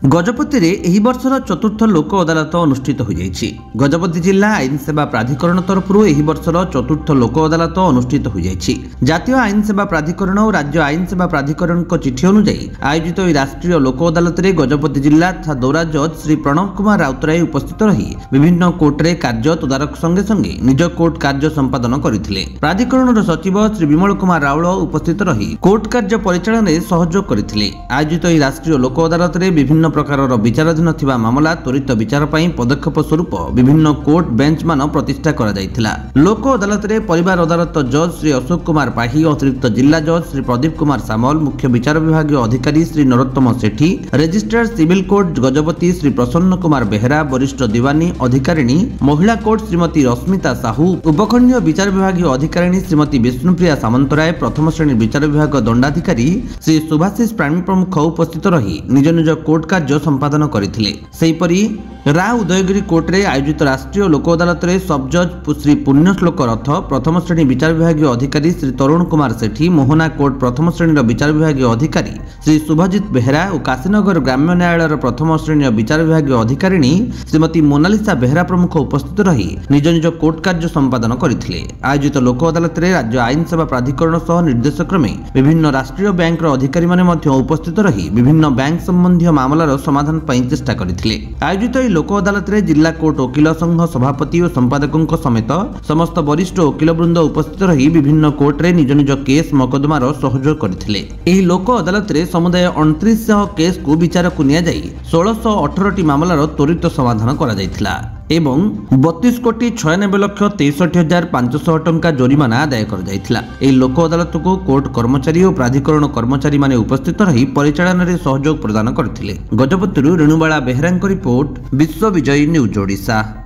गजपति एही वर्षर चतुर्थ लोक अदालत अनुष्ठित हो जाइछि। गजपति जिला आईन सेवा प्राधिकरण तरफ एही वर्षर चतुर्थ लोक अदालत अनुष्ठित हो जाइछि। जातीय आईन सेवा प्राधिकरण और राज्य आईन सेवा प्राधिकरण को चिठी अनुसार आयोजित राष्ट्रीय लोक अदालत रे गजपति जिला तथा दौरा जज श्री प्रणव कुमार राउतराय उपस्थित रही विभिन्न कोर्ट रे कार्य तदारख संगे संगे निज कोर्ट कार्य संपादन करथिले। प्राधिकरण सचिव श्री विमल कुमार राउल उपस्थित रही कोर्ट कार्य परिचालन में सहयोग करथिले। आयोजित राष्ट्रीय लोक अदालत रे विभिन्न प्रकार विचाराधीन थिबा मामला त्वरित विचार पई पदक्षेप स्वरूप विभिन्न कोर्ट बेंच मान प्रतिष्ठा करा जायथिला। लोक अदालत रे परिवार अदालत जज श्री अशोक कुमार पाही, अतिरिक्त जिला जज श्री प्रदीप कुमार सामल, मुख्य विचार विभाग अधिकारी Shri Narottam Sethi, registrar civil court Gajapati Shri Prasanna Kumar Behera, वरिष्ठ दीवानी अधिकारिणी महिला कोर्ट श्रीमती रश्मिता साहू, उपखंडीय विचार विभाग अधिकारिणी श्रीमती विष्णुप्रिया सामंतराय, प्रथम श्रेणी विचार विभाग दंडाधिकारी श्री सुभाषिष प्राणी प्रमुख उपस्थित रही निज निज कोर्ट कार्य संपादन करथिले। सेहीपरि राव उदयगिरी कोर्ट रे आयोजित राष्ट्रीय लोक अदालत रे सब जज श्री पुण्यश्लोक रथ, प्रथम श्रेणी विचार विभाग अधिकारी श्री तरुण कुमार सेठी, मोहना कोर्ट प्रथम श्रेणी विचार विभाग अधिकारी श्री शुभजित बेहरा और काशीनगर ग्राम्य न्यायालय प्रथम श्रेणी विचार विभाग अधिकारिणी श्रीमती मोनालिसा बेहरा प्रमुख उपस्थित रही निज निज कोर्ट कार्य संपादन करथिले। आयोजित लोक अदालत रे राज्य आईन सेवा प्राधिकरण सह निर्देशक्रमे विभिन्न राष्ट्रीय बैंक अधिकारी माने मध्य उपस्थित रही विभिन्न बैंक संबंधी मामलार समाधान पई चेष्टा करथिले। आयोजित लोक अदालत रे जिला कोर्ट वकील संघ सभापति और संपादकों समेत समस्त वरिष्ठ वकील वृंद उपस्थित रही विभिन्न कोर्ट रे निज निज केस मकदमार सहयोग करथिले। एही लोक अदालत रे समुदाय 2900 केस को विचार को निया जाई 1618 टी मामलार त्वरित समाधान करा जायथिला एवं 32,96,63,500 टंका जोरिमाना आदाय कर जायथिला। एही लोक अदालत को कोर्ट कर्मचारी और प्राधिकरण कर्मचारी माने उपस्थित रही परिचालन रे सहयोग प्रदान करथिले। गजपतिरु रेणुबाला बेहरांक रिपोर्ट, विश्व विजयी न्यूज ओडिशा।